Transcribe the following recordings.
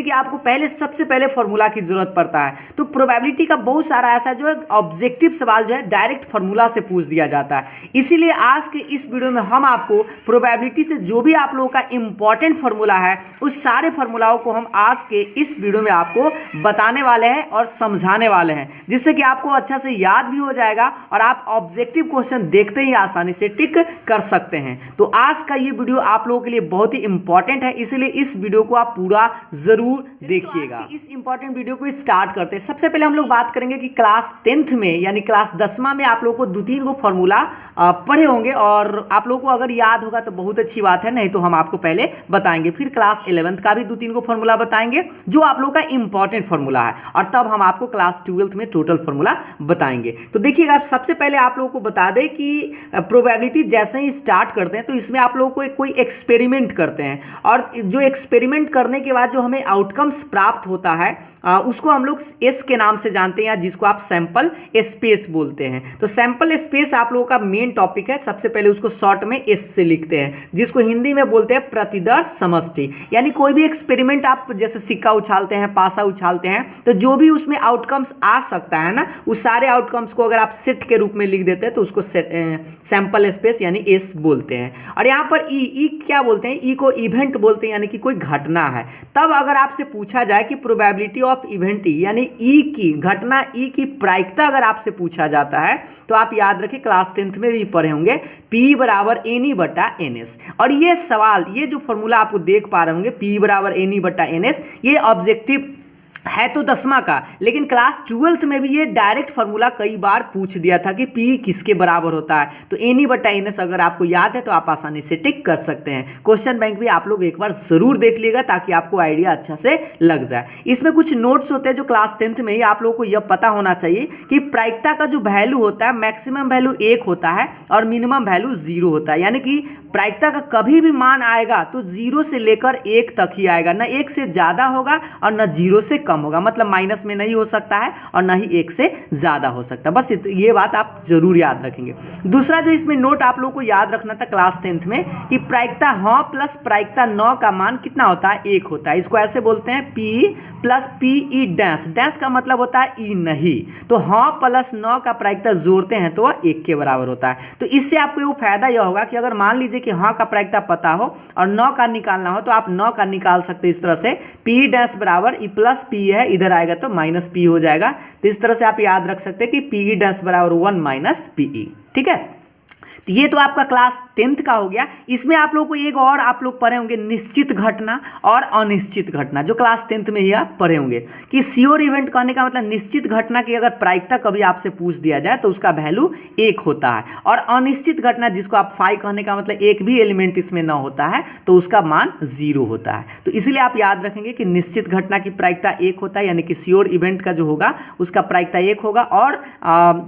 कि आपको पहले सबसे पहले फॉर्मूला की जरूरत पड़ता है। तो प्रोबेबिलिटी का बहुत सारा ऐसा जो है ऑब्जेक्टिव सवाल जो है डायरेक्ट फॉर्मूला से पूछ दिया जाता है। इसीलिए आज के इस वीडियो में हम आपको प्रोबेबिलिटी से जो भी आप लोगों का इंपॉर्टेंट फॉर्मूला है उस सारे फॉर्मूलाओं को हम आज के इस वीडियो में आपको बताने वाले हैं और समझाने वाले हैं, जिससे कि आपको अच्छा से याद भी हो जाएगा और आप ऑब्जेक्टिव क्वेश्चन देखते ही आसानी से टिक कर सकते हैं। तो आज का ये वीडियो आप लोगों के लिए बहुत ही इंपॉर्टेंट है, इसलिए इस वीडियो को आप पूरा जरूर देखिएगा। तो इस इंपॉर्टेंट वीडियो को स्टार्ट करते हैं। सबसे पहले हम लोग बात करेंगे कि क्लास 10th में यानी क्लास 10वां में आप लोगों को 2-3 गो फॉर्मूला पढ़े होंगे और आप लोगों को अगर याद होगा तो बहुत अच्छी बात है, नहीं तो हम आपको पहले बताएंगे। फिर क्लास 11th का भी 2-3 गो फॉर्मूला बताएंगे जो आप लोगों का इंपॉर्टेंट फॉर्मूला है, और तब हम आपको क्लास 12th में टोटल फॉर्मूला बताएंगे। तो देखिएगा, सबसे पहले आप लोगों को बता दें कि प्रोबेबिलिटी जैसे ही स्टार्ट करते हैं तो इसमें आप लोगों को कोई एक्सपेरिमेंट करते हैं, और जो एक्सपेरिमेंट करने के बाद जो हमें आउटकम्स प्राप्त होता है उसको हम लोग एस के नाम से जानते हैं, जिसको आप सैंपल स्पेस बोलते हैं। तो सैंपल स्पेस आप लोगों का मेन टॉपिक है। सबसे पहले उसको शॉर्ट में एस से लिखते हैं, जिसको हिंदी में बोलते हैं प्रतिदर्श समष्टि। यानी कोई भी एक्सपेरिमेंट आप जैसे सिक्का उछालते हैं, पासा उछालते हैं, तो जो भी उसमें आउटकम्स आ सकता है ना, उस सारे आउटकम्स को अगर आप सेट के रूप में लिख देते हैं तो उसको सैंपल स्पेस यानी एस बोलते हैं। और यहाँ पर ई क्या बोलते हैं? ई को इवेंट बोलते हैं, यानी कि कोई घटना है। तब अगर आपसे पूछा जाए कि प्रोबेबिलिटी ऑफ इवेंट ई यानी ई की घटना ई की प्रायिकता अगर आपसे पूछा जाता है तो आप याद रखें, क्लास 10th में भी पढ़े होंगे, P बराबर NE बटा NS। और ये सवाल, ये जो फॉर्मूला आपको देख पा रहे होंगे P बराबर NE बटा NS, ये ऑब्जेक्टिव है तो 10वां का, लेकिन क्लास 12th में भी ये डायरेक्ट फॉर्मूला कई बार पूछ दिया था कि P किसके बराबर होता है। तो NE बटा NS अगर आपको याद है तो आप आसानी से टिक कर सकते हैं। क्वेश्चन बैंक भी आप लोग एक बार जरूर देख लीजिएगा ताकि आपको आइडिया अच्छा से लग जाए। इसमें कुछ नोट्स होते हैं जो क्लास 10th में ही आप लोगों को यह पता होना चाहिए कि प्रायिकता का जो वैल्यू होता है, मैक्सिमम वैल्यू 1 होता है और मिनिमम वैल्यू 0 होता है। यानी कि प्रायिकता का कभी भी मान आएगा तो 0 से लेकर 1 तक ही आएगा, ना 1 से ज़्यादा होगा और ना 0 से कम होगा। मतलब माइनस में नहीं हो सकता है और ना ही 1 से ज़्यादा हो सकता है। बस ये बात आप जरूर याद रखेंगे। दूसरा जो इसमें नोट आप लोगों को याद रखना था क्लास 10th में कि प्रायिकता हाँ प्लस प्रायिकता नौ का मान कितना होता है? 1 होता है। इसको ऐसे बोलते हैं P plus PE dash. Dash का मतलब होता है ई नहीं। तो हाँ प्लस 9 का प्रायिकता जोड़ते हैं तो वह 1 के बराबर होता है। तो इससे आपको वो फायदा यह होगा कि अगर मान लीजिए कि हाँ का प्रायिकता पता हो और 9 का निकालना हो तो आप 9 का निकाल सकते हैं इस तरह से, P डैश बराबर ई प्लस P है, इधर आएगा तो माइनस P हो जाएगा। तो इस तरह से आप याद रख सकते हैं कि PE डैश बराबर 1 माइनस PE। ठीक है, तो ये तो आपका क्लास 10th का हो गया। इसमें आप लोगों को एक और आप लोग पढ़े होंगे निश्चित घटना और अनिश्चित घटना, जो क्लास 10th में ही आप पढ़े होंगे कि श्योर इवेंट कहने का मतलब निश्चित घटना की अगर प्रायिकता कभी आपसे पूछ दिया जाए तो उसका वैल्यू 1 होता है, और अनिश्चित घटना जिसको आप फाई कहने का मतलब एक भी एलिमेंट इसमें न होता है तो उसका मान 0 होता है। तो इसलिए आप याद रखेंगे कि निश्चित घटना की प्रायिकता 1 होता है, यानी कि श्योर इवेंट का जो होगा उसका प्रायिकता 1 होगा, और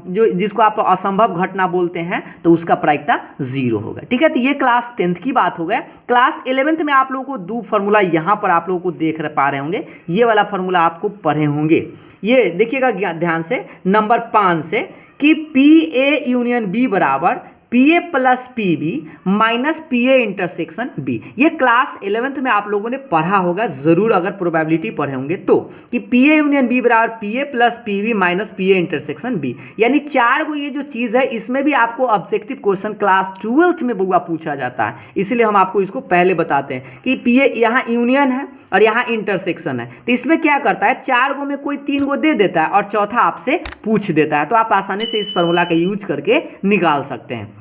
जो जिसको आप असंभव घटना बोलते हैं तो उसका प्रायिकता 0 होगा। ठीक है, तो ये क्लास 10th की बात हो गया। क्लास 11th में आप लोगों को दो फॉर्मूला यहां पर आप लोगों को देख पा रहे होंगे, ये वाला फॉर्मूला आपको पढ़े होंगे। ये देखिएगा ध्यान से, नंबर 5 से कि PA यूनियन B बराबर PA plus PB minus PA intersection B। ये क्लास 11th में आप लोगों ने पढ़ा होगा जरूर, अगर प्रोबेबिलिटी पढ़े होंगे तो, कि PA यूनियन B बराबर PA plus PB minus PA intersection B। यानी 4 को ये जो चीज़ है इसमें भी आपको ऑब्जेक्टिव क्वेश्चन क्लास 12th में बुआ पूछा जाता है, इसलिए हम आपको इसको पहले बताते हैं कि PA यहाँ यूनियन है और यहाँ इंटरसेक्शन है। तो इसमें क्या करता है, 4 गो में कोई 3 गो दे देता है और चौथा आपसे पूछ देता है, तो आप आसानी से इस फॉर्मूला का यूज करके निकाल सकते हैं।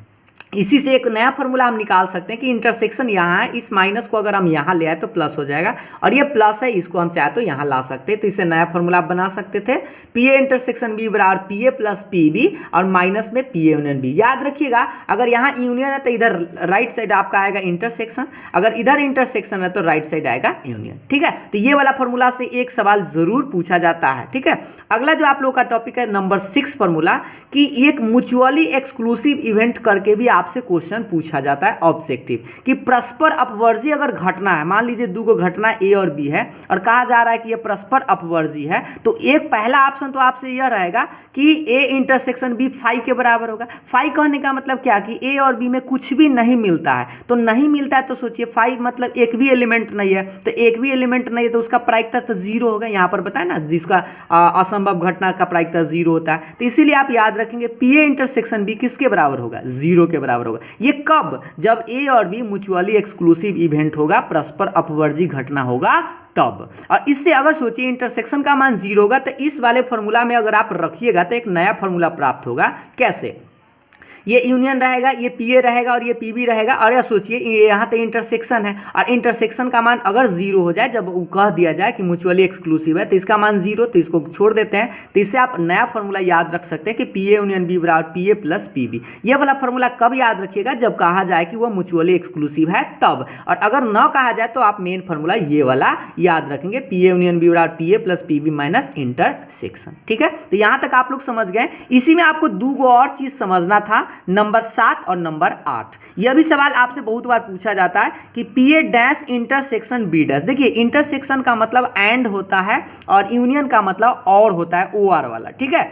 इसी से एक नया फॉर्मूला हम निकाल सकते हैं कि इंटरसेक्शन यहाँ है, इस माइनस को अगर हम यहाँ ले आए तो प्लस हो जाएगा, और ये प्लस है, इसको हम चाहे तो यहाँ ला सकते हैं। तो इससे नया फॉर्मूला बना सकते थे, PA इंटरसेक्शन B बराबर PA प्लस PB और माइनस में PA यूनियन B। याद रखिएगा, अगर यहाँ यूनियन है तो इधर राइट साइड आपका आएगा इंटरसेक्शन, अगर इधर इंटरसेक्शन है तो राइट साइड आएगा यूनियन। ठीक है, तो ये वाला फॉर्मूला से एक सवाल जरूर पूछा जाता है। ठीक है, अगला जो आप लोगों का टॉपिक है नंबर 6 फॉर्मूला, कि एक म्यूचुअली एक्सक्लूसिव इवेंट करके भी आपसे क्वेश्चन पूछा जाता है ऑब्जेक्टिव कि परस्पर अपवर्जी अगर घटना है, मान लीजिए दो घटना ए और बी है और कहा जा रहा है कि ये परस्पर अपवर्जी है, तो एक पहला ऑप्शन तो आपसे यह रहेगा कि ए इंटरसेक्शन बी फाई के बराबर होगा। फाई कहने का मतलब क्या कि ए और बी में कुछ भी नहीं मिलता है, तो नहीं मिलता है तो सोचिए फाई मतलब एक भी एलिमेंट नहीं है, तो एक भी एलिमेंट नहीं है तो उसका प्रायिकता तो जीरो होगा। यहाँ पर बताया ना जिसका असंभव घटना का प्रायिकता जीरो होता है, तो इसीलिए आप याद रखेंगे पी ए इंटरसेक्शन बी किसके बराबर होगा, जीरो के बराबर होगा। ये कब, जब ए और बी म्यूचुअली एक्सक्लूसिव इवेंट होगा, परस्पर अपवर्जी घटना होगा तब। और इससे अगर सोचिए इंटरसेक्शन का मान जीरो होगा तो इस वाले फॉर्मूला में अगर आप रखिएगा तो एक नया फॉर्मूला प्राप्त होगा। कैसे, ये यूनियन रहेगा, ये पी ए रहेगा और ये पी बी रहेगा, और या सोचिए यहाँ तो इंटरसेक्शन है और इंटरसेक्शन का मान अगर जीरो हो जाए, जब वो कह दिया जाए कि म्यूचुअली एक्सक्लूसिव है तो इसका मान जीरो, तो इसको छोड़ देते हैं। तो इससे आप नया फॉर्मूला याद रख सकते हैं कि पी ए यूनियन बी बराबर P A plus P B. ये वाला फॉर्मूला कब याद रखिएगा, जब कहा जाए कि वो म्यूचुअली एक्सक्लूसिव है तब, और अगर न कहा जाए तो आप मेन फॉर्मूला ये वाला याद रखेंगे, पी ए यूनियन बी बराबर P A plus P B minus intersection. ठीक है, तो यहाँ तक आप लोग समझ गए। इसी में आपको दो और चीज समझना था, नंबर 7 और नंबर 8। यह भी सवाल आपसे बहुत बार पूछा जाता है कि P A dash intersection B dash. देखिए इंटरसेक्शन का मतलब एंड होता है और यूनियन का मतलब और होता है, ओ आर वाला। ठीक है,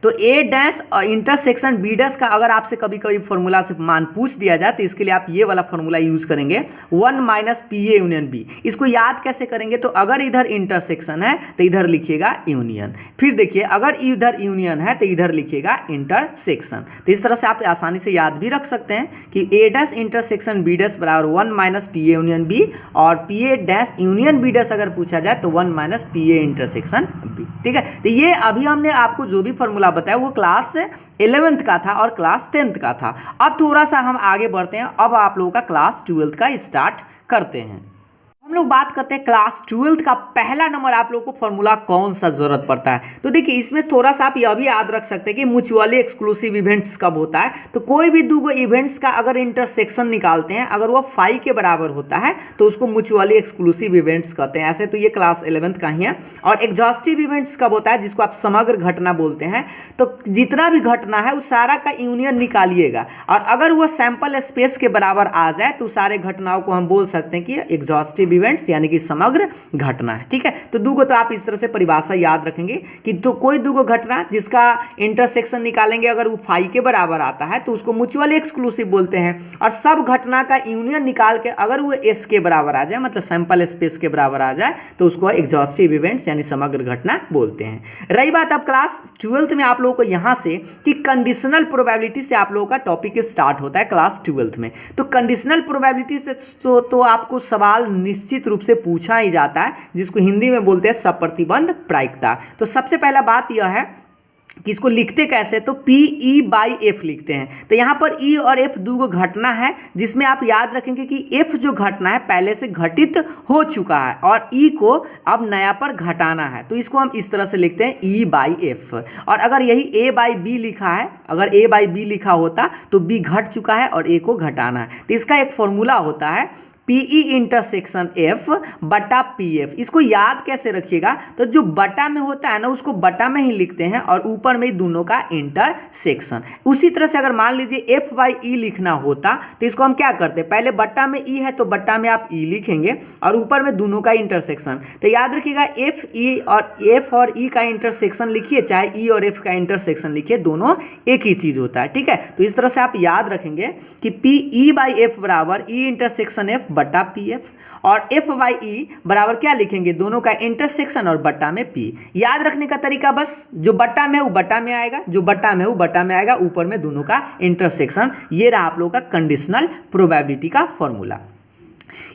तो ए डैश इंटरसेक्शन बी डैश का अगर आपसे कभी कभी फॉर्मूला से मान पूछ दिया जाए तो इसके लिए आप ये वाला फॉर्मूला यूज करेंगे, 1 minus P A union B. इसको याद कैसे करेंगे, तो अगर इधर इंटरसेक्शन है तो इधर लिखिएगा यूनियन, फिर देखिए अगर इधर यूनियन है तो इधर लिखिएगा इंटरसेक्शन। तो इस तरह से आप आसानी से याद भी रख सकते हैं कि A dash intersection B dash बराबर 1 minus P A union B, और P A dash union B dash अगर पूछा जाए तो 1 minus P A intersection B. ठीक है, तो ये अभी हमने आपको जो भी फॉर्मूला बताया वो क्लास 11th का था और क्लास 10th का था। अब थोड़ा सा हम आगे बढ़ते हैं, अब आप लोगों का क्लास 12th का स्टार्ट करते हैं। हम लोग बात करते हैं क्लास 12th का पहला नंबर आप लोगों को फॉर्मूला कौन सा जरूरत पड़ता है। तो देखिए इसमें थोड़ा सा आप यह भी याद रख सकते हैं कि म्यूचुअली एक्सक्लूसिव इवेंट्स कब होता है, तो कोई भी दो इवेंट्स का अगर इंटरसेक्शन निकालते हैं, अगर वो फाई के बराबर होता है तो उसको म्यूचुअली एक्सक्लूसिव इवेंट्स कहते हैं। ऐसे तो ये क्लास 11th का ही है। और एग्जॉस्टिव इवेंट्स कब होता है, जिसको आप समग्र घटना बोलते हैं, तो जितना भी घटना है उस सारा का यूनियन निकालिएगा, और अगर वो सैंपल स्पेस के बराबर आ जाए तो सारे घटनाओं को हम बोल सकते हैं कि एग्जॉस्टिव इवेंट्स यानी कि समग्र घटना है। ठीक है, तो दो तो आप इस तरह से परिभाषा याद रखेंगे कि तो कोई दो घटना जिसका इंटरसेक्शन निकालेंगे अगर वो फाई के बराबर आता है तो उसको म्यूचुअली एक्सक्लूसिव बोलते हैं, और सब घटना का यूनियन निकाल के अगर वो एस के बराबर आ जाए, मतलब सैंपल स्पेस के बराबर आ जाए, तो उसको एग्जॉस्टिव इवेंट्स यानी समग्र घटना बोलते हैं। रही बात अब क्लास 12th में आप लोगों को यहाँ से कि कंडीशनल प्रोबेबिलिटी से आप लोगों का टॉपिक स्टार्ट होता है क्लास 12th में। तो कंडीशनल प्रोबेबिलिटी से तो आपको सवाल निश्चित रूप से पूछा ही जाता है, जिसको हिंदी में बोलते हैं सप्रतिबंध प्रायिकता। तो सबसे पहला बात यह है कि इसको लिखते कैसे, तो पी ई बाई एफ लिखते हैं। तो यहाँ पर ई और एफ दो घटना है, जिसमें आप याद रखेंगे कि एफ जो घटना है पहले से घटित हो चुका है और ई को अब नया पर घटाना है, तो इसको हम इस तरह से लिखते हैं ई बाई एफ। और अगर यही ए बाई बी लिखा है, अगर ए बाई बी लिखा होता तो बी घट चुका है और ए को घटाना है। तो इसका एक फॉर्मूला होता है पीई इंटरसेक्शन एफ बटा पी एफ। इसको याद कैसे रखिएगा, तो जो बटा में होता है ना उसको बटा में ही लिखते हैं और ऊपर में दोनों का इंटरसेक्शन। उसी तरह से अगर मान लीजिए एफ बाई ई लिखना होता तो इसको हम क्या करते, पहले बटा में ई है तो बटा में आप ई लिखेंगे और ऊपर में दोनों का इंटरसेक्शन। तो याद रखिएगा एफ और ई का इंटरसेक्शन लिखिए, चाहे ई और एफ का इंटरसेक्शन लिखिए, दोनों एक ही चीज होता है। ठीक है, तो इस तरह से आप याद रखेंगे कि पी ई बाई एफ बराबर ई इंटरसेक्शन एफ बटा पी एफ, और एफ बाई ई बराबर क्या लिखेंगे, दोनों का इंटरसेक्शन और बटा में पी। याद रखने का तरीका बस, जो बटा में वो बटा में आएगा, जो बटा में वो बटा में आएगा, ऊपर में दोनों का इंटरसेक्शन। ये रहा आप लोगों का कंडीशनल प्रोबेबिलिटी का फॉर्मूला।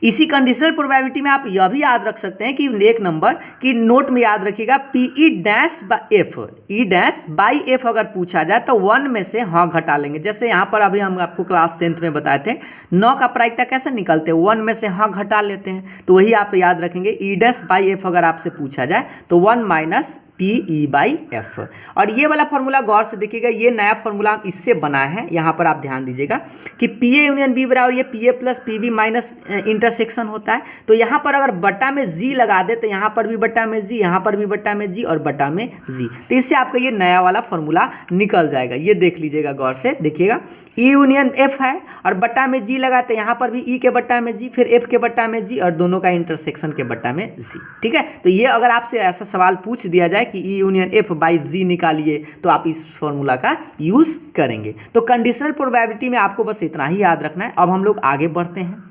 इसी कंडीशनल प्रोबेबिलिटी में आप यह भी याद रख सकते हैं कि एक नंबर की नोट में याद रखिएगा P E dash by F, E dash by F अगर पूछा जाए तो 1 में से हाँ घटा लेंगे। जैसे यहाँ पर अभी हम आपको क्लास 10th में बताए थे 9 का प्रायिकता कैसे निकलते हैं, 1 में से हाँ घटा लेते हैं। तो वही आप याद रखेंगे ई डैश बाई एफ अगर आपसे पूछा जाए तो 1 माइनस PE/F। और ये वाला फॉर्मूला गौर से देखिएगा, ये नया फॉर्मूला इससे बना है, यहाँ पर आप ध्यान दीजिएगा कि PA यूनियन B बराबर ये PA plus PB minus intersection होता है। तो यहाँ पर अगर बट्टा में G लगा दे तो यहाँ पर भी बट्टा में G, यहाँ पर भी बट्टा में G और बट्टा में G, तो इससे आपका ये नया वाला फॉर्मूला निकल जाएगा। ये देख लीजिएगा गौर से देखिएगा, E यूनियन F है और बट्टा में G लगाते हैं, यहाँ पर भी E के बट्टा में G, फिर F के बट्टा में G और दोनों का इंटरसेक्शन के बट्टा में G। ठीक है, तो ये अगर आपसे ऐसा सवाल पूछ दिया जाए कि E union F by G निकालिए तो आप इस फॉर्मूला का यूज करेंगे। तो कंडीशनल प्रोबेबिलिटी में आपको बस इतना ही याद रखना है। अब हम लोग आगे बढ़ते हैं,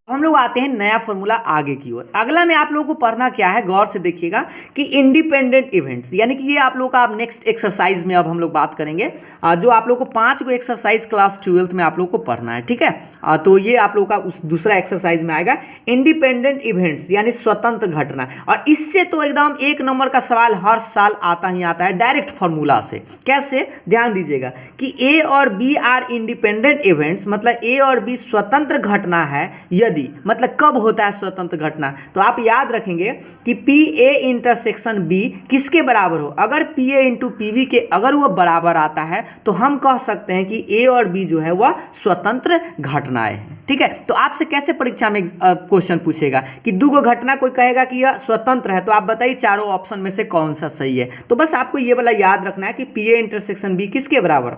हम लोग आते हैं नया फॉर्मूला आगे की ओर। अगला में आप लोगों को पढ़ना क्या है, गौर से देखिएगा कि इंडिपेंडेंट इवेंट्स, यानी कि ये आप लोगों का अब नेक्स्ट एक्सरसाइज में अब हम लोग बात करेंगे, जो आप लोगों को 5 को एक्सरसाइज क्लास 12th में आप लोगों को पढ़ना है। ठीक है, तो ये आप लोगों का उस दूसरा एक्सरसाइज में आएगा, इंडिपेंडेंट इवेंट्स यानी स्वतंत्र घटना। और इससे तो एकदम 1 नंबर का सवाल हर साल आता ही आता है डायरेक्ट फॉर्मूला से। कैसे, ध्यान दीजिएगा कि A और B आर इंडिपेंडेंट इवेंट्स, मतलब A और B स्वतंत्र घटना है। यदि मतलब कब होता है स्वतंत्र घटना, तो आप याद रखेंगे कि PA इंटरसेक्शन B किसके बराबर हो, अगर PA इंटू PB के अगर वो बराबर आता है तो हम कह सकते हैं कि A और B जो है वह स्वतंत्र घटनाएं हैं। ठीक है, तो आपसे कैसे परीक्षा में क्वेश्चन पूछेगा कि दो घटना, कोई कहेगा कि यह स्वतंत्र है तो आप बताइए चारों ऑप्शन में से कौन सा सही है। तो बस आपको ये वाला याद रखना है कि PA इंटरसेक्शन B किसके बराबर,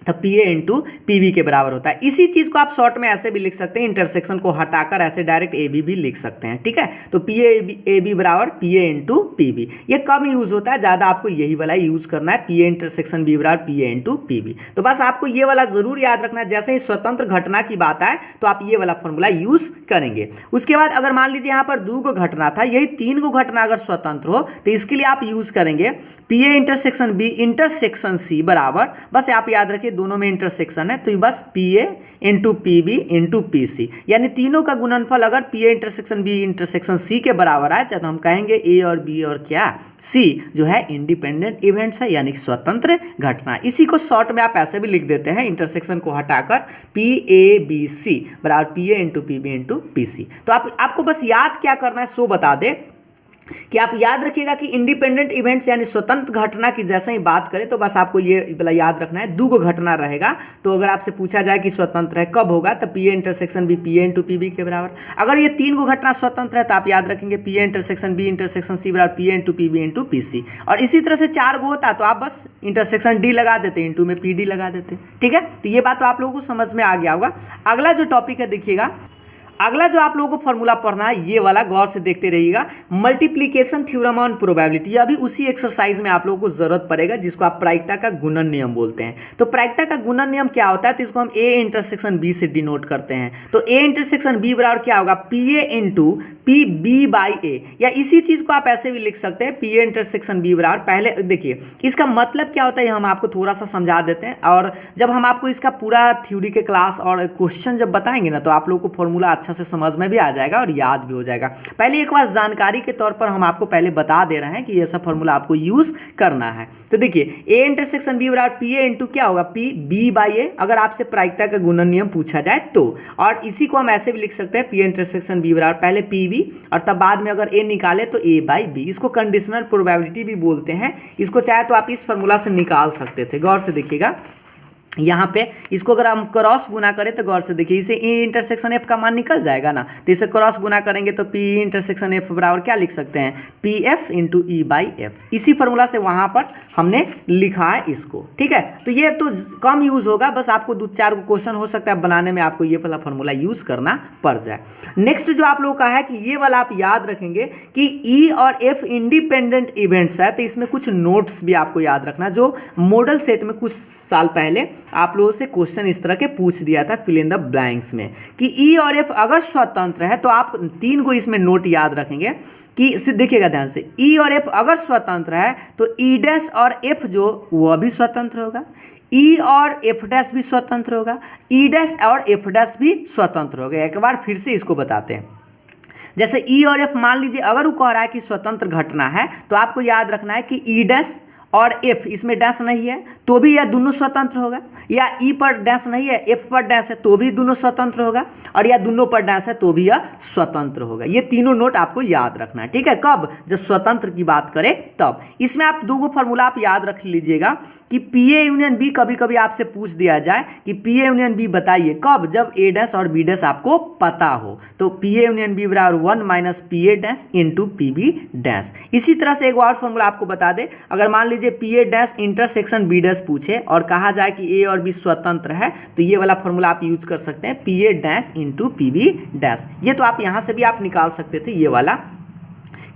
तो PA इंटू PB के बराबर होता है। इसी चीज़ को आप शॉर्ट में ऐसे भी लिख सकते हैं, इंटरसेक्शन को हटाकर ऐसे डायरेक्ट AB भी लिख सकते हैं। ठीक है, तो PA/AB बराबर PA इंटू PB। ये कम यूज़ होता है, ज़्यादा आपको यही वाला यूज़ करना है, PA इंटरसेक्शन B बराबर PA इंटू PB। तो बस आपको ये वाला ज़रूर याद रखना है, जैसे ही स्वतंत्र घटना की बात आए तो आप ये वाला फॉर्मूला यूज़ करेंगे। उसके बाद अगर मान लीजिए यहाँ पर 2 घटना था, यही 3 घटना अगर स्वतंत्र हो तो इसके लिए आप यूज़ करेंगे PA intersection B intersection C बराबर, बस आप याद रखिए दोनों में इंटरसेक्शन है तो बस PA into PB into PC, यानी तीनों का गुणनफल अगर PA intersection B intersection C के बराबर आए तो हम कहेंगे A और B और क्या C जो है इंडिपेंडेंट इवेंट्स है, यानी स्वतंत्र घटना। इसी को शॉर्ट में आप ऐसे भी लिख देते हैं, इंटरसेक्शन को हटाकर PABC बराबर PA into PB into PC। तो आपको बस याद क्या करना है सो बता दे कि आप याद रखिएगा कि इंडिपेंडेंट इवेंट्स यानी स्वतंत्र घटना की जैसे ही बात करें तो बस आपको ये वाला याद रखना है, 2 घटना रहेगा। तो अगर आपसे पूछा जाए कि स्वतंत्र है कब होगा, तो PA intersection B PA into PB के बराबर। अगर ये 3 घटना स्वतंत्र है तो आप याद रखेंगे PA intersection B intersection C बराबर PA into PB into PC। और इसी तरह से 4 होता तो आप बस इंटरसेक्शन D लगा देते, इंटू में PD लगा देते। ठीक है, तो ये बात तो आप लोगों को समझ में आ गया होगा। अगला जो टॉपिक है देखिएगा, अगला जो आप लोगों को फॉर्मूला पढ़ना है ये वाला गौर से देखते रहिएगा, मल्टीप्लिकेशन थ्योरम ऑन प्रोबेबिलिटी। अभी उसी एक्सरसाइज में आप लोगों को जरूरत पड़ेगा जिसको आप प्रायिकता का गुणन नियम बोलते हैं। तो प्रायिकता का गुणन नियम क्या होता है, तो इसको हम A इंटरसेक्शन B से डिनोट करते हैं। तो A इंटरसेक्शन B बराबर क्या होगा, PA इंटू PB/A, या इसी चीज को आप ऐसे भी लिख सकते हैं PA इंटरसेक्शन B बराबर, पहले देखिए इसका मतलब क्या होता है हम आपको थोड़ा सा समझा देते हैं, और जब हम आपको इसका पूरा थ्योरी के क्लास और क्वेश्चन जब बताएंगे ना तो आप लोगों को फॉर्मूला अच्छा से समझ में भी आ जाएगा और याद भी हो जाएगा। पहले एक बार जानकारी के तौर पर हम आपको पहले बता दे रहे हैं कि ये सब फॉर्मूला आपको यूज करना है। तो देखिए A इंटरसेक्शन B बराबर PA इंटू क्या होगा PB/A, अगर आपसे प्रायिकता का गुणन नियम पूछा जाए तो। और इसी को हम ऐसे भी लिख सकते हैं PA इंटरसेक्शन B बराबर पहले PB और तब बाद में अगर A निकाले तो A/B। इसको कंडीशनल प्रोबेबिलिटी भी बोलते हैं, इसको चाहे तो आप इस फॉर्मूला से निकाल सकते थे। गौर से देखिएगा यहाँ पे इसको अगर हम क्रॉस गुना करें तो गौर से देखिए इसे E इंटरसेक्शन F का मान निकल जाएगा ना, तो इसे क्रॉस गुना करेंगे तो P इंटरसेक्शन F बराबर क्या लिख सकते हैं PF इंटू E/F। इसी फॉर्मूला से वहाँ पर हमने लिखा है इसको। ठीक है, तो ये तो कम यूज़ होगा, बस आपको 2-4 क्वेश्चन हो सकता है बनाने में आपको ये वाला फॉर्मूला यूज़ करना पड़ जाए। नेक्स्ट जो आप लोगों का है कि ये वाला आप याद रखेंगे कि E और F इंडिपेंडेंट इवेंट्स है, तो इसमें कुछ नोट्स भी आपको याद रखना, जो मॉडल सेट में कुछ साल पहले आप लोगों से क्वेश्चन इस तरह के पूछ दिया था फिल इन द ब्लैंक्स में कि E और F अगर स्वतंत्र है तो आप 3 को इसमें नोट याद रखेंगे कि देखिएगा ध्यान से, E और F अगर स्वतंत्र है तो E डैश और F जो वह भी स्वतंत्र होगा, E और F डैश भी स्वतंत्र होगा, E डैश और F डैश भी स्वतंत्र होगा। एक बार फिर से इसको बताते हैं, जैसे E और F मान लीजिए अगर वो कह रहा है कि स्वतंत्र घटना है तो आपको याद रखना है कि E डैश और एफ इसमें डैश नहीं है तो भी यह दोनों स्वतंत्र होगा, या ई पर डैश नहीं है एफ पर डैश है तो भी दोनों स्वतंत्र होगा, और या दोनों पर डैश है तो भी यह स्वतंत्र होगा। ये तीनों नोट आपको याद रखना है, ठीक है। कब? जब स्वतंत्र की बात करें तब। इसमें आप दो फॉर्मूला आप याद रख लीजिएगा कि पी ए यूनियन बी कभी कभी आपसे पूछ दिया जाए कि पी ए यूनियन बी बताइए, कब? जब ए डैश और बी डैश आपको पता हो। तो पी ए यूनियन बी बराबर 1 minus P A dash into P B dash. इसी तरह से एक और फॉर्मूला आपको बता दे, अगर मान लीजिए P A dash intersection B dash पूछे और कहा जाए कि ए और बी स्वतंत्र है, तो ये वाला फॉर्मूला आप यूज कर सकते हैं, P A dash into P B dash. ये तो आप यहाँ से भी आप निकाल सकते थे, ये वाला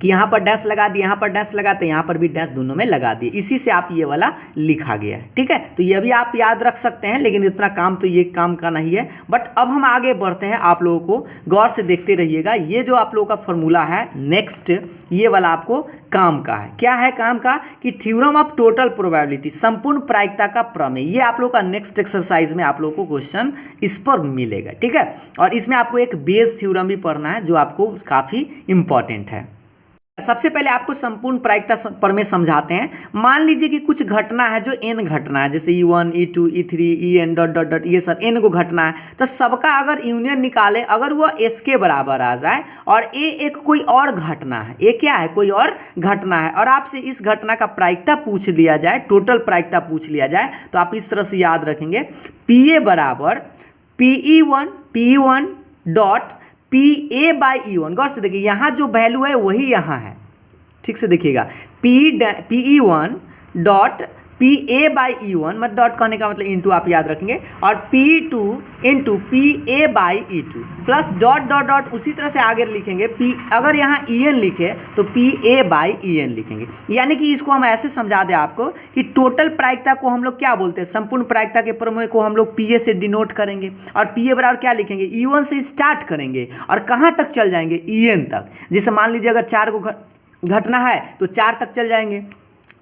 कि यहाँ पर डैश लगा दिए, यहाँ पर डैश लगाते, यहाँ पर भी डैश दोनों में लगा दिए, इसी से आप ये वाला लिखा गया है, ठीक है। तो ये भी आप याद रख सकते हैं, लेकिन इतना काम तो ये काम का नहीं है। बट अब हम आगे बढ़ते हैं, आप लोगों को गौर से देखते रहिएगा। ये जो आप लोगों का फॉर्मूला है नेक्स्ट, ये वाला आपको काम का है। क्या है काम का? कि थ्योरम ऑफ टोटल प्रोबेबिलिटी, संपूर्ण प्रायिकता का प्रमेय। ये आप लोग का नेक्स्ट एक्सरसाइज में आप लोगों को क्वेश्चन इस पर मिलेगा, ठीक है। और इसमें आपको एक बेस थ्योरम भी पढ़ना है जो आपको काफ़ी इंपॉर्टेंट है। सबसे पहले आपको संपूर्ण प्रायिकता प्रमेय समझाते हैं। मान लीजिए कि कुछ घटना है जो n घटना है, जैसे E1, E2, E3, En dot dot dot, ये सब n को घटना है, तो सबका अगर यूनियन निकाले, अगर वो s के बराबर आ जाए और a एक कोई और घटना है, a क्या है? कोई और घटना है, और आपसे इस घटना का प्रायिकता पूछ लिया जाए, टोटल प्रायिकता पूछ लिया जाए, तो आप इस तरह से याद रखेंगे, Pa बराबर Pe1 dot P A by E one. गौर से देखिए, यहाँ जो वैल्यू है वही यहाँ है, ठीक से देखिएगा, P E one dot P A by E one, मतलब डॉट कहने का मतलब इंटू आप याद रखेंगे, और P two into P A by E two plus dot dot dot, उसी तरह से आगे लिखेंगे पी, अगर यहाँ ई एन लिखे तो P A by E N लिखेंगे। यानी कि इसको हम ऐसे समझा दें आपको कि टोटल प्रायिकता को हम लोग क्या बोलते हैं? संपूर्ण प्रायिकता के प्रमेय को हम लोग पी ए से डिनोट करेंगे, और पी ए बराबर क्या लिखेंगे? ई वन से स्टार्ट करेंगे और कहाँ तक चल जाएंगे? ई एन तक। जैसे मान लीजिए अगर 4 को घटना है तो 4 तक चल जाएंगे,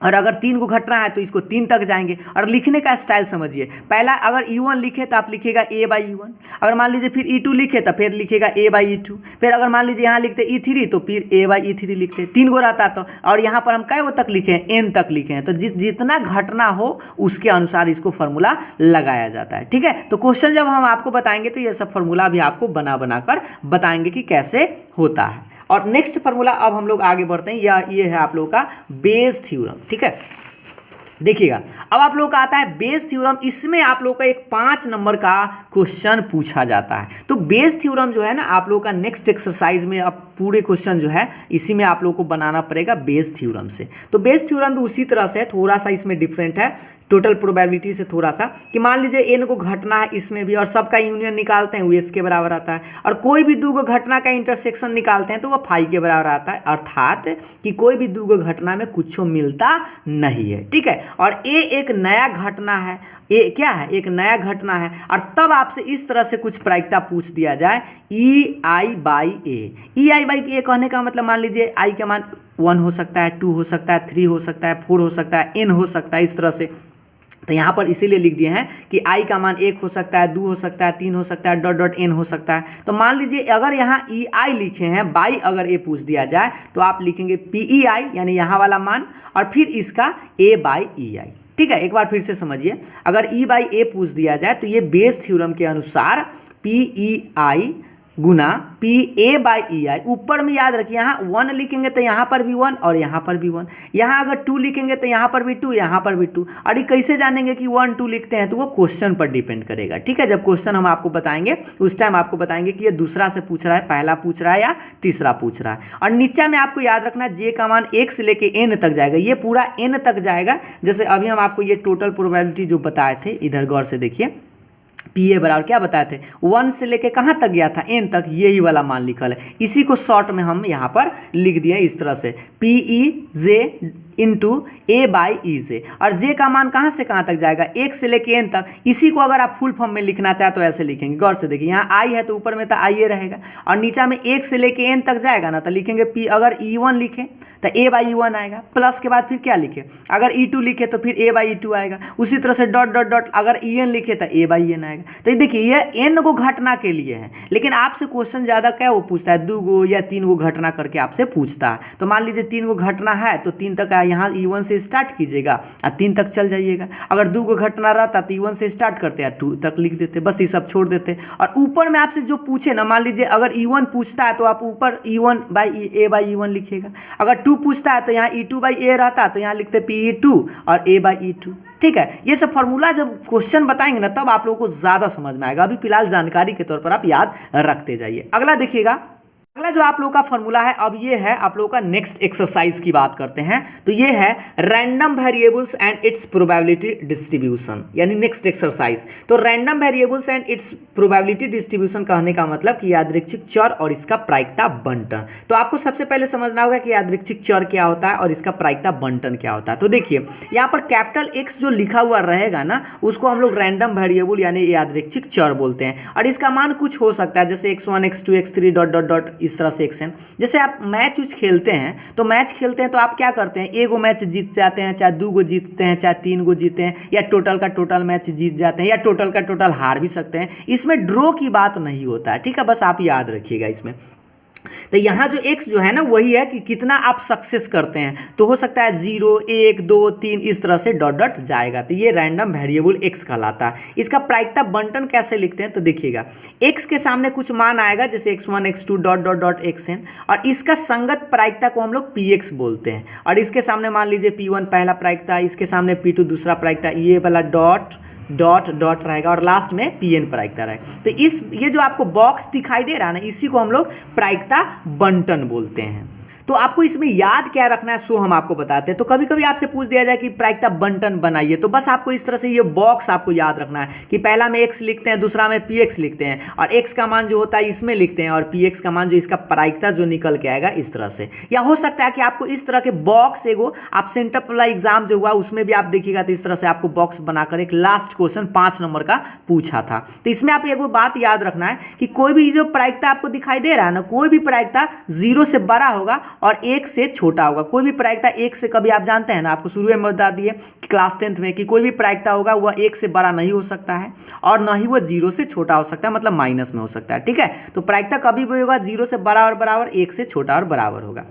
और अगर 3 को घटना है तो इसको 3 तक जाएंगे। और लिखने का स्टाइल समझिए, पहला अगर E1 लिखे तो आप लिखेगा A बाई E1, अगर मान लीजिए फिर E2 लिखे तो फिर लिखेगा A बाई E2, फिर अगर मान लीजिए यहाँ लिखते E3 तो फिर A बाई E3 लिखते, 3 को रहता तो, और यहाँ पर हम कै वो तक लिखे हैं? N तक लिखे हैं। तो जितना घटना हो उसके अनुसार इसको फॉर्मूला लगाया जाता है, ठीक है। तो क्वेश्चन जब हम आपको बताएंगे तो ये सब फॉर्मूला भी आपको बना कर बताएंगे कि कैसे होता है। और नेक्स्ट फार्मूला अब हम लोग आगे बढ़ते हैं, ये है आप लोगों का बेस थ्योरम, ठीक है। देखिएगा, अब आप लोग का आता है बेस थ्योरम। इसमें आप लोग का एक 5 नंबर का क्वेश्चन पूछा जाता है। तो बेस थ्योरम जो है ना, आप लोग का नेक्स्ट एक्सरसाइज में अब पूरे क्वेश्चन जो है इसी में आप लोग को बनाना पड़ेगा बेस थ्योरम से। तो बेस थ्योरम भी उसी तरह से, थोड़ा सा इसमें डिफरेंट है टोटल प्रोबेबिलिटी से थोड़ा सा, कि मान लीजिए एन को घटना है इसमें भी, और सबका यूनियन निकालते हैं वो एस के बराबर आता है, और कोई भी 2 घटना का इंटरसेक्शन निकालते हैं तो वो फाई के बराबर आता है, अर्थात कि कोई भी 2 घटना में कुछ मिलता नहीं है, ठीक है। और ए एक नया घटना है, ए क्या है? एक नया घटना है, और तब आपसे इस तरह से कुछ प्रायिकता पूछ दिया जाए, ई आई by A. E I by ए कहने का मतलब, मान लीजिए आई का मान 1 हो सकता है, 2 हो सकता है, 3 हो सकता है, 4 हो सकता है, n हो सकता है, इस तरह से। तो यहाँ पर इसीलिए लिख दिए हैं कि i का मान 1 हो सकता है, 2 हो सकता है, 3 हो सकता है, डॉट डॉट n हो सकता है। तो मान लीजिए अगर यहाँ ई आई लिखे हैं, बाई अगर a पूछ दिया जाए तो आप लिखेंगे पी ई आई, यानी यहाँ वाला मान, और फिर इसका a बाई ई आई, ठीक है। एक बार फिर से समझिए, अगर e बाई a पूछ दिया जाए तो ये बेस थ्योरम के अनुसार पी ई आई गुना P A by E I, ऊपर में याद रखिए यहाँ 1 लिखेंगे तो यहाँ पर भी 1 और यहाँ पर भी 1, यहाँ अगर 2 लिखेंगे तो यहाँ पर भी 2, यहाँ पर भी 2। और ये कैसे जानेंगे कि 1 2 लिखते हैं? तो वो क्वेश्चन पर डिपेंड करेगा, ठीक है। जब क्वेश्चन हम आपको बताएंगे उस टाइम आपको बताएंगे कि ये दूसरा से पूछ रहा है, पहला पूछ रहा है या तीसरा पूछ रहा है। और नीचे में आपको याद रखना जे का मान 1 से लेके n तक जाएगा, ये पूरा n तक जाएगा। जैसे अभी हम आपको ये टोटल प्रोबेबिलिटी जो बताए थे, इधर गौर से देखिए, पी ए बराबर क्या बताए थे? 1 से लेके कहाँ तक गया था? n तक, यही वाला मान लिखल है। इसी को शॉर्ट में हम यहाँ पर लिख दिए इस तरह से, P E J into A by E से। और जे का मान कहाँ से कहाँ तक जाएगा? 1 से लेके n तक। इसी को अगर आप फुल फॉर्म में लिखना चाहे तो ऐसे लिखेंगे, गौर से देखिए, यहाँ आई है तो ऊपर में तो आई ए रहेगा, और नीचा में 1 से लेके n तक जाएगा ना, तो लिखेंगे पी, अगर E1 लिखे तो a बाई E1 आएगा, प्लस के बाद फिर क्या लिखे? अगर E2 लिखे तो फिर a बाई E2 आएगा, उसी तरह से डॉट डॉट डॉट, अगर En लिखे तो a बाई n आएगा। तो देखिए ये n को घटना के लिए है, लेकिन आपसे क्वेश्चन ज़्यादा क्या वो पूछता है? 2 या 3 घटना करके आपसे पूछता है। तो मान लीजिए 3 घटना है तो 3 तक यहाँ E1 से स्टार्ट कीजिएगा और 3 तक चल जाइएगा। अगर 2 को घटना रहता तो E1 से स्टार्ट करते हैं 2 तक लिख देते, बस ये सब छोड़ देते। और ऊपर में आपसे जो पूछे ना, मान लीजिए अगर E1 पूछता है तो आप ऊपर E1 by A by E1 लिखिएगा। अगर 2 पूछता है तो यहाँ E2 बाई A रहता तो यहाँ लिखते PE2 और A बाई E2। ठीक है, ये सब फॉर्मूला जब क्वेश्चन बताएंगे ना तब आप लोगों को ज़्यादा समझ में आएगा। अभी फिलहाल जानकारी के तौर पर आप याद रखते जाइए। अगला देखिएगा, अगला जो आप लोगों का फॉर्मूला है, अब ये है आप लोगों का नेक्स्ट एक्सरसाइज की बात करते हैं। तो ये है random variables and it's probability distribution, यानी नेक्स्ट एक्सरसाइज। तो random variables and it's probability distribution कहने का मतलब कि यादृच्छिक चर और इसका प्रायिकता बंटन। तो आपको सबसे पहले समझना होगा कि यादृच्छिक चर क्या होता है और इसका प्रायिकता बंटन क्या होता है। तो देखिए यहाँ पर कैपिटल X जो लिखा हुआ रहेगा ना, उसको हम लोग रैंडम वेरिएबल यानी यादृच्छिक चर बोलते हैं। और इसका मान कुछ हो सकता है, जैसे x1 x2 x3 dot dot dot इस तरह से एक्शन। जैसे आप मैच खेलते हैं तो आप क्या करते हैं, 1 मैच जीत जाते हैं, चाहे 2 जीतते हैं, चाहे 3 जीते हैं, या टोटल का टोटल मैच जीत जाते हैं, या टोटल का टोटल हार भी सकते हैं। इसमें ड्रॉ की बात नहीं होता है, ठीक है, बस आप याद रखिएगा इसमें। तो यहाँ जो x जो है ना वही है कि कितना आप सक्सेस करते हैं। तो हो सकता है 0 1 2 3 इस तरह से डॉट डॉट जाएगा। तो ये रैंडम वेरिएबल x कहलाता है। इसका प्रायिकता बंटन कैसे लिखते हैं, तो देखिएगा x के सामने कुछ मान आएगा, जैसे x1 x2 dot dot dot xn, और इसका संगत प्रायिकता को हम लोग px बोलते हैं। और इसके सामने मान लीजिए p1 पहला प्रायिकता, इसके सामने p2 दूसरा प्रायिकता, ये वाला डॉट डॉट डॉट रहेगा और लास्ट में पीएन प्रायिकता रहेगा। तो ये जो आपको बॉक्स दिखाई दे रहा है ना, इसी को हम लोग प्रायिकता बंटन बोलते हैं। तो आपको इसमें याद क्या रखना है सो हम आपको बताते हैं। तो कभी कभी आपसे पूछ दिया जाए कि प्रायिकता बंटन बनाइए, तो बस आपको इस तरह से ये बॉक्स आपको याद रखना है कि पहला में x लिखते हैं, दूसरा में px लिखते हैं, और x का मान जो होता है इसमें लिखते हैं, और px का मान जो इसका प्रायिकता जो निकल के आएगा इस तरह से। या हो सकता है कि आपको इस तरह के बॉक्स एगो आप सेंटर वाला एग्जाम जो हुआ उसमें भी आप देखिएगा तो इस तरह से आपको बॉक्स बनाकर एक लास्ट क्वेश्चन 5 नंबर का पूछा था। तो इसमें आप एगो बात याद रखना है कि कोई भी जो प्रायिकता आपको दिखाई दे रहा है ना, कोई भी प्रायिकता 0 से बड़ा होगा और 1 से छोटा होगा। कोई भी प्रायिकता 1 से, कभी आप जानते हैं ना, आपको शुरू में बता दिए क्लास 10th में कि कोई भी प्रायिकता होगा वह 1 से बड़ा नहीं हो सकता है और ना ही वह 0 से छोटा हो सकता है, मतलब माइनस में हो सकता है। ठीक है, तो प्रायिकता कभी भी होगा 0 से बड़ा और बराबर, 1 से छोटा और बराबर होगा।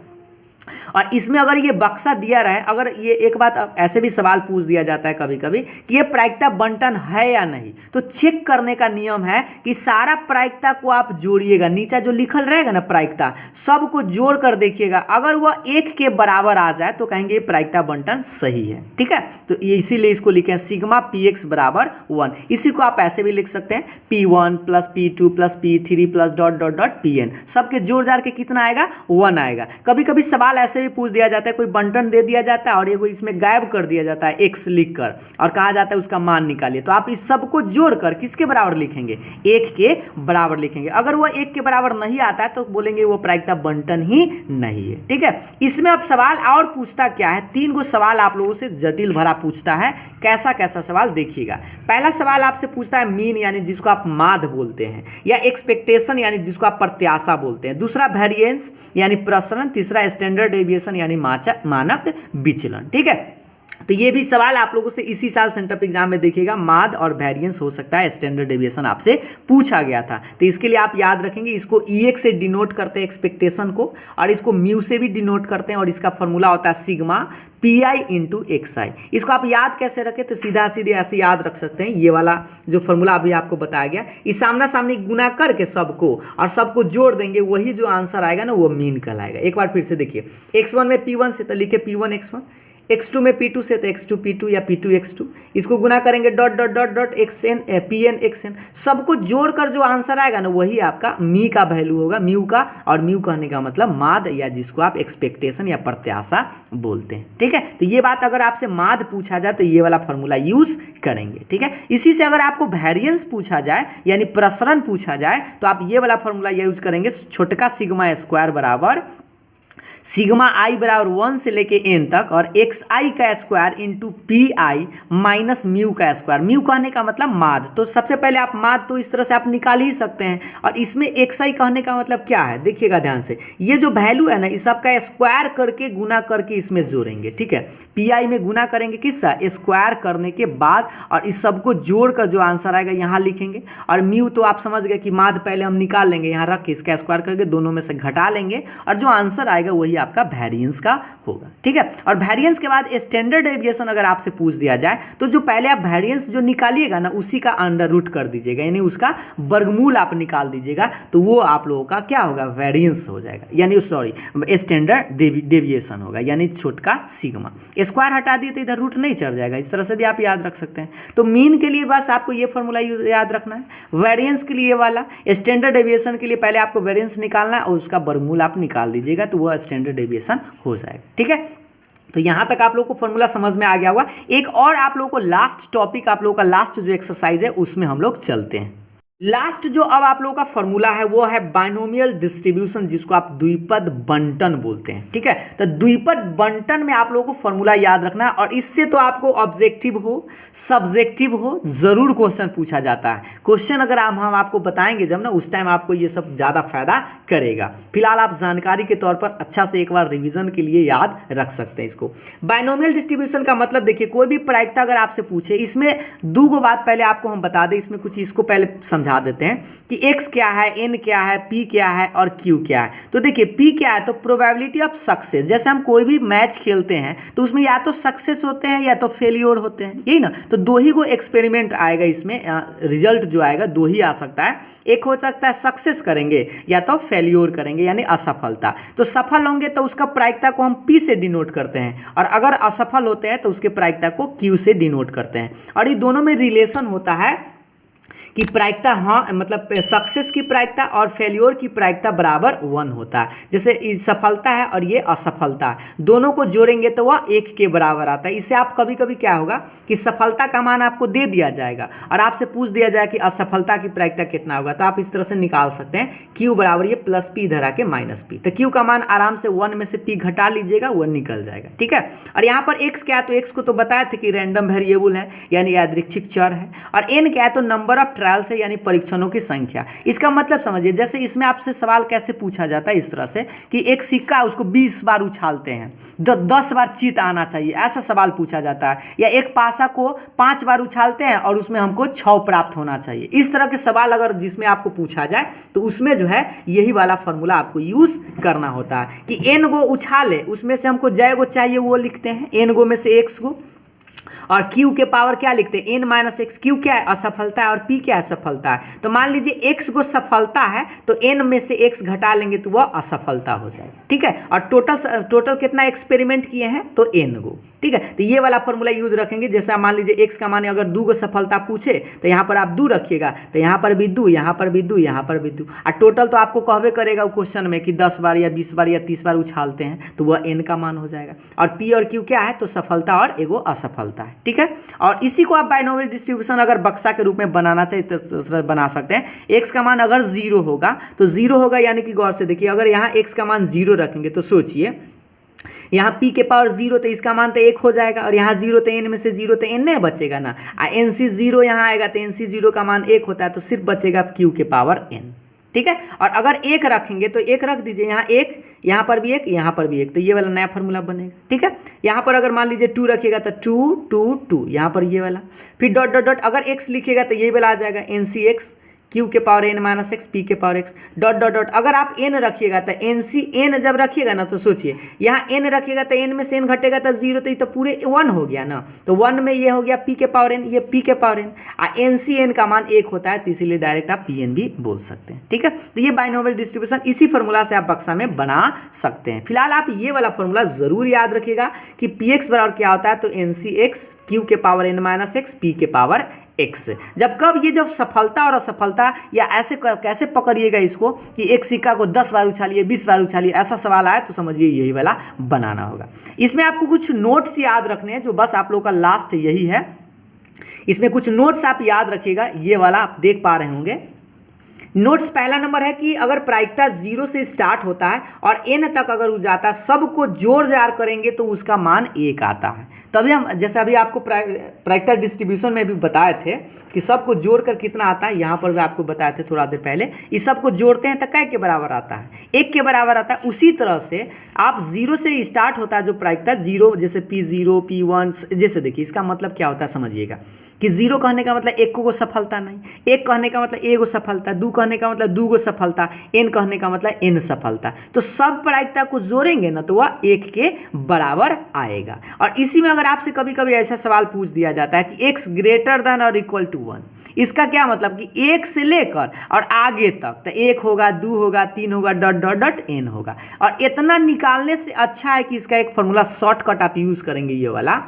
और इसमें अगर ये बक्सा दिया रहे, अगर ये एक बात ऐसे भी सवाल पूछ दिया जाता है कभी कभी कि ये प्रायिकता बंटन है या नहीं, तो चेक करने का नियम है कि सारा प्रायिकता को आप जोड़िएगा, नीचे जो लिखल रहेगा ना प्रायिकता सबको जोड़ कर देखिएगा। अगर वह 1 के बराबर आ जाए तो कहेंगे प्रायिकता बंटन सही है। ठीक है, तो ये इसीलिए इसको लिखें सिग्मा px बराबर 1। इसी को आप ऐसे भी लिख सकते हैं p1 plus p2 plus p3 plus dot dot dot pn, सबके जोड़ जाड़ के कितना आएगा, 1 आएगा। कभी कभी सवाल ऐसे भी पूछ दिया जाता है, कोई बंटन दे दिया जाता है और ये इसमें गायब कर दिया जाता है x लिखकर, और कहा जाता है उसका मान निकालिए। तो आप इस सब को जोड़कर किसके बराबर लिखेंगे, 1 के बराबर लिखेंगे। अगर वह 1 के बराबर नहीं आता है तो बोलेंगे वो प्रायिकता बंटन ही नहीं है। ठीक है, इसमें अब सवाल और पूछता क्या है, 3 गो सवाल आप लोगों से जटिल भरा पूछता है। कैसा कैसा सवाल देखिएगा। पहला सवाल आपसे पूछता है मीन, यानी जिसको आप माध्य बोलते हैं, या एक्सपेक्टेशन यानी जिसको आप प्रत्याशा बोलते हैं, दूसरा वेरिएंस यानी प्रसरण, तीसरा स्टैंडर्ड डेविएशन यानी मानक विचलन। ठीक है, तो ये भी सवाल आप लोगों से इसी साल सेंटर एग्जाम में देखिएगा, माध्य और वेरिएंस हो सकता है, स्टैंडर्ड डेविएशन आपसे पूछा गया था। तो इसके लिए आप याद रखेंगे, इसको EX से डिनोट करते हैं एक्सपेक्टेशन को, और इसको म्यू से भी डिनोट करते हैं, और इसका फॉर्मूला होता है सिग्मा PI इंटू XI। इसको आप याद कैसे रखें, तो सीधा सीधे ऐसे याद रख सकते हैं, ये वाला जो फॉर्मूला अभी आपको बताया गया, इस सामना सामने गुना करके सबको और सबको जोड़ देंगे, वही जो आंसर आएगा ना वो मीन कहलाएगा। एक बार फिर से देखिए, x1 में p1 से तो लिखे p1 x1, x2 में p2 से तो x2 p2 या p2 x2, इसको गुना करेंगे dot dot dot dot xn pn xn, सबको जोड़कर जो आंसर आएगा ना वही आपका मी का वैल्यू होगा, म्यू का। और म्यू कहने का मतलब माध्य, या जिसको आप एक्सपेक्टेशन या प्रत्याशा बोलते हैं। ठीक है, तो ये बात अगर आपसे माध्य पूछा जाए तो ये वाला फॉर्मूला यूज करेंगे। ठीक है, इसी से अगर आपको वेरिएंस पूछा जाए यानी प्रसरण पूछा जाए तो आप ये वाला फॉर्मूला यूज करेंगे, छोटका सिग्मा स्क्वायर बराबर सिग्मा i बराबर 1 से लेके n तक, और xi का square into PI minus mu का स्क्वायर। म्यू कहने का मतलब माध्य, तो सबसे पहले आप माध्य तो इस तरह से आप निकाल ही सकते हैं। और इसमें xi कहने का मतलब क्या है, देखिएगा ध्यान से, ये जो वैल्यू है ना इस सबका स्क्वायर करके गुना करके इसमें जोड़ेंगे। ठीक है, PI में गुना करेंगे किसका, स्क्वायर करने के बाद, और इस सबको जोड़कर जो आंसर आएगा यहाँ लिखेंगे। और म्यू तो आप समझ गए कि माध्य पहले हम निकाल लेंगे, यहाँ रख के इसका स्क्वायर करके दोनों में से घटा लेंगे, और जो आंसर आएगा वही वही आपका वेरिएंस का होगा। ठीक है, और वेरिएंस के बाद स्टैंडर्ड डेविएशन अगर आपसे पूछ दिया जाए तो जो पहले आप वेरिएंस जो निकालिएगा ना उसी का अंडर रूट कर दीजिएगा, यानी उसका वर्गमूल आप निकाल दीजिएगा, तो वो आप लोगों का क्या होगा, वेरिएंस हो जाएगा, यानी सॉरी स्टैंडर्ड डेविएशन होगा, यानी छोटका सिग्मा। स्क्वायर हटा दिए तो इधर रूट नहीं चढ़ जाएगा, इस तरह से भी आप याद रख सकते हैं। तो मीन के लिए बस आपको ये फॉर्मूला याद रखना है, वेरिएंस के लिए वाला, स्टैंडर्ड डेविएशन के लिए पहले आपको वेरिएंस निकालना है और उसका वर्गमूल आप निकाल दीजिएगा तो वो स्टैंडर्ड डेविएशन हो जाएगा। ठीक है, तो यहाँ तक आप लोगों को फॉर्मूला समझ में आ गया होगा। एक और आप लोगों को लास्ट टॉपिक, आप लोगों का लास्ट जो एक्सरसाइज है उसमें हम लोग चलते हैं। लास्ट जो अब आप लोगों का फॉर्मूला है वो है बाइनोमियल डिस्ट्रीब्यूशन, जिसको आप द्विपद बंटन बोलते हैं। ठीक है, तो द्विपद बंटन में आप लोगों को फॉर्मूला याद रखना है, और इससे तो आपको ऑब्जेक्टिव हो सब्जेक्टिव हो जरूर क्वेश्चन पूछा जाता है। क्वेश्चन अगर हम आपको बताएंगे जब ना, उस टाइम आपको ये सब ज़्यादा फायदा करेगा। फिलहाल आप जानकारी के तौर पर अच्छा से एक बार रिविजन के लिए याद रख सकते हैं इसको। बाइनोमियल डिस्ट्रीब्यूशन का मतलब देखिए, कोई भी प्रायिकता अगर आपसे पूछे, इसमें दो गो बात पहले आपको हम बता दें, इसमें कुछ इसको पहले समझा देते हैं कि x क्या है, n क्या है, p क्या है और q क्या है। तो देखिए p क्या है, तो प्रोबेबिलिटी ऑफ सक्सेस। जैसे हम कोई भी मैच खेलते हैं तो उसमें या तो सक्सेस होते हैं या तो फेलियर होते हैं, यही ना। तो दो ही को एक्सपेरिमेंट आएगा इसमें, रिजल्ट जो आएगा दो ही आ सकता है, एक हो सकता है सक्सेस करेंगे या तो फेलियर करेंगे, यानी असफलता। तो सफल होंगे तो उसका प्रायिकता को हम p से डिनोट करते हैं, और अगर असफल होते हैं तो उसके प्रायिकता को q से डिनोट करते हैं। और ये दोनों में रिलेशन होता है कि प्रायिकता, हाँ मतलब सक्सेस की प्रायिकता और फेल्योर की प्रायिकता बराबर 1 होता है। जैसे ये सफलता है और ये असफलता है, दोनों को जोड़ेंगे तो वह 1 के बराबर आता है। इससे आप कभी कभी क्या होगा कि सफलता का मान आपको दे दिया जाएगा और आपसे पूछ दिया जाए कि असफलता की प्रायिकता कितना होगा, तो आप इस तरह से निकाल सकते हैं Q बराबर ये प्लस P इधर आके माइनस P। तो Q का मान आराम से 1 में से P घटा लीजिएगा, वो निकल जाएगा। ठीक है, और यहाँ पर x क्या है, तो x को तो बताए थे कि रैंडम वेरिएबल है, यानी यादृच्छिक चर है, और n क्या है, तो नंबर ऑफ ट्रायल्स है, यानी परीक्षणों की संख्या। इसका मतलब समझिए, जैसे इसमें आपसे सवाल कैसे पूछा जाता है, इस तरह से कि एक सिक्का उसको 20 बार उछालते हैं, 10 बार चित आना चाहिए, ऐसा सवाल पूछा जाता है। या एक पासा को 5 बार उछालते हैं और उसमें हमको 6 प्राप्त होना चाहिए। इस तरह के सवाल अगर जिसमें आपको पूछा जाए तो उसमें जो है यही वाला फॉर्मूला आपको यूज करना होता है कि n गो उछाले, उसमें से हमको जय गो चाहिए वो लिखते हैं, n गो में से x गो, और q के पावर क्या लिखते हैं, n माइनस एक्स। q क्या है, असफलता है, और p क्या है, सफलता है। तो मान लीजिए x को सफलता है तो n में से x घटा लेंगे तो वह असफलता हो जाएगा। ठीक है, और टोटल कितना एक्सपेरिमेंट किए हैं, तो n गो। ठीक है, तो ये वाला फॉर्मूला यूज रखेंगे। जैसा मान लीजिए x का मान अगर 2 को सफलता पूछे तो यहाँ पर आप 2 रखिएगा, तो यहाँ पर भी 2, यहाँ पर भी 2, यहाँ पर भी 2, और टोटल तो आपको कहबे करेगा क्वेश्चन में कि 10 बार या 20 बार या 30 बार उछालते हैं, तो वह n का मान हो जाएगा। और p और q क्या है, तो सफलता और एगो असफलता है। ठीक है, और इसी को आप बाइनोमियल डिस्ट्रीब्यूशन अगर बक्सा के रूप में बनाना चाहिए तो बना सकते हैं। x का मान अगर 0 होगा तो 0 होगा, यानी कि गौर से देखिए, अगर यहाँ x का मान 0 रखेंगे तो सोचिए यहाँ p के पावर 0, तो इसका मान तो 1 हो जाएगा, और यहाँ 0 तो n में से 0 तो n नहीं बचेगा ना, nc 0 यहाँ आएगा तो nc 0 का मान 1 होता है, तो सिर्फ बचेगा q के पावर n। ठीक है, और अगर 1 रखेंगे तो 1 रख दीजिए, यहाँ 1, यहाँ पर भी 1, यहाँ पर भी 1, तो ये वाला नया फार्मूला बनेगा। ठीक है, यहाँ पर अगर मान लीजिए 2 रखिएगा तो 2 2 2, यहाँ पर ये वाला, फिर डॉट डॉट डॉट, अगर x लिखिएगा तो ये वाला आ जाएगा nc x, q के power n minus x, p के power x, dot dot dot. अगर आप n रखिएगा तो nc, n जब रखिएगा ना तो सोचिए, यहाँ n रखिएगा तो n में से n घटेगा तो 0, तो ये तो पूरे 1 हो गया ना, तो 1 में ये हो गया p के पावर n, ये p के पावर n, nc n का मान 1 होता है, तो इसीलिए डायरेक्ट आप pn भी बोल सकते हैं। ठीक है, तो ये बाइनोमियल डिस्ट्रीब्यूशन इसी फॉर्मूला से आप बक्सा में बना सकते हैं। फिलहाल आप ये वाला फॉर्मूला जरूर याद रखिएगा कि px बराबर क्या होता है, तो nc x, q के power n minus x, p के पावर x। जब कब ये जब सफलता और असफलता, या ऐसे कैसे पकड़िएगा इसको कि एक सिक्का को 10 बार उछालिए, 20 बार उछालिए, ऐसा सवाल आए तो समझिए यही वाला बनाना होगा। इसमें आपको कुछ नोट्स याद रखने हैं, जो बस आप लोगों का लास्ट यही है। इसमें कुछ नोट्स आप याद रखिएगा, ये वाला आप देख पा रहे होंगे। नोट्स पहला नंबर है कि अगर प्रायिकता 0 से स्टार्ट होता है और n तक अगर वो जाता है, सबको जोड़ जार करेंगे तो उसका मान 1 आता है। तभी हम, जैसे अभी आपको प्रायिकता डिस्ट्रीब्यूशन में भी बताए थे कि सबको जोड़कर कितना आता है, यहाँ पर भी आपको बताए थे थोड़ा देर पहले, इस सबको जोड़ते हैं तो कै के बराबर आता है, 1 के बराबर आता है। उसी तरह से आप 0 से स्टार्ट होता है जो प्रायिकता 0, जैसे P0 P1, जैसे देखिए इसका मतलब क्या होता है समझिएगा कि 0 कहने का मतलब एक को सफलता नहीं, 1 कहने का मतलब एगो सफलता, 2 कहने का मतलब 2 गो सफलता, n कहने का मतलब n सफलता। तो सब प्रायिकता को जोड़ेंगे ना तो वह 1 के बराबर आएगा। और इसी में अगर आपसे कभी कभी ऐसा सवाल पूछ दिया जाता है कि x ग्रेटर देन और इक्वल टू 1, इसका क्या मतलब कि 1 से लेकर और आगे तक, तो 1 होगा, 2 होगा, 3 होगा, डॉट डॉट डॉट n होगा। और इतना निकालने से अच्छा है कि इसका एक फॉर्मूला शॉर्टकट आप यूज़ करेंगे, ये वाला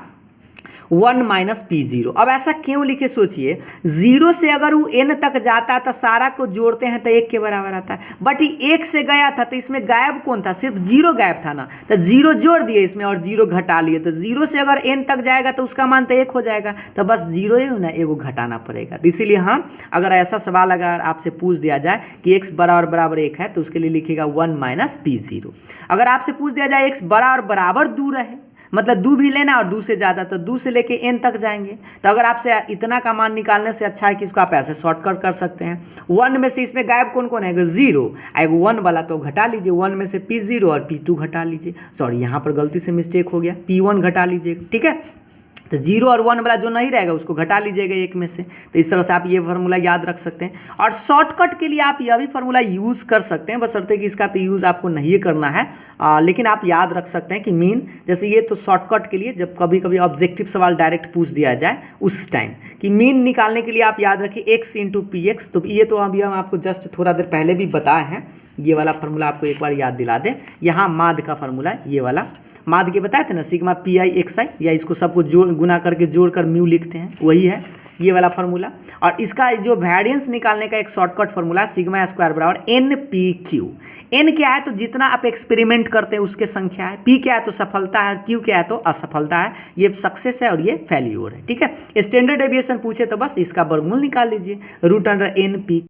1 माइनस P0। अब ऐसा क्यों लिखे सोचिए, 0 से अगर वो n तक जाता है तो सारा को जोड़ते हैं तो 1 के बराबर आता है, बट ये 1 से गया था तो इसमें गायब कौन था, सिर्फ 0 गायब था ना, तो 0 जोड़ दिए इसमें और 0 घटा लिए, तो 0 से अगर n तक जाएगा तो उसका मान तो 1 हो जाएगा, तो बस 0 ही ना एगो घटाना पड़ेगा। तो इसीलिए हाँ, अगर ऐसा सवाल अगर आपसे पूछ दिया जाए कि x बराबर 1 है तो उसके लिए लिखिएगा 1 माइनस P0। अगर आपसे पूछ दिया जाए x बराबर 2 रहे, मतलब 2 भी लेना और 2 से ज़्यादा, तो 2 से लेके n तक जाएंगे। तो अगर आपसे इतना का मान निकालने से अच्छा है कि इसको आप ऐसे शॉर्टकट कर सकते हैं। 1 में से इसमें गायब कौन कौन है, 0, एगो 1 वाला तो घटा लीजिए, 1 में से P0 और P2 घटा लीजिए। सॉरी, यहाँ पर गलती से मिस्टेक हो गया, P1 घटा लीजिए, ठीक है। तो 0 और 1 वाला जो नहीं रहेगा उसको घटा लीजिएगा 1 में से। तो इस तरह से आप ये फार्मूला याद रख सकते हैं। और शॉर्टकट के लिए आप यह भी फार्मूला यूज़ कर सकते हैं, बशर्ते कि इसका तो यूज़ आपको नहीं करना है, लेकिन आप याद रख सकते हैं कि मीन, जैसे ये तो शॉर्टकट के लिए जब कभी कभी ऑब्जेक्टिव सवाल डायरेक्ट पूछ दिया जाए उस टाइम कि मीन निकालने के लिए आप याद रखिए x इंटू px। तो ये तो अभी हम आपको जस्ट थोड़ा देर पहले भी बताए हैं, ये वाला फार्मूला आपको एक बार याद दिला दें। यहाँ माध्य का फार्मूला है, ये वाला माध्य के बताए थे ना, सिग्मा पी आई एक्स आई, या इसको सबको गुना करके जोड़कर म्यू लिखते हैं, वही है ये वाला फार्मूला। और इसका जो वैरिएंस निकालने का एक शॉर्टकट फार्मूला है सिग्मा स्क्वायर बराबर एन पी क्यू। एन क्या है, तो जितना आप एक्सपेरिमेंट करते हैं उसके संख्या है, पी क्या है तो सफलता है, क्यू क्या है तो असफलता है, ये सक्सेस है और ये फेल्यूर है, ठीक है। स्टैंडर्ड डेविएशन पूछे तो बस इसका वर्गमूल निकाल लीजिए, रूट अंडर एन पी।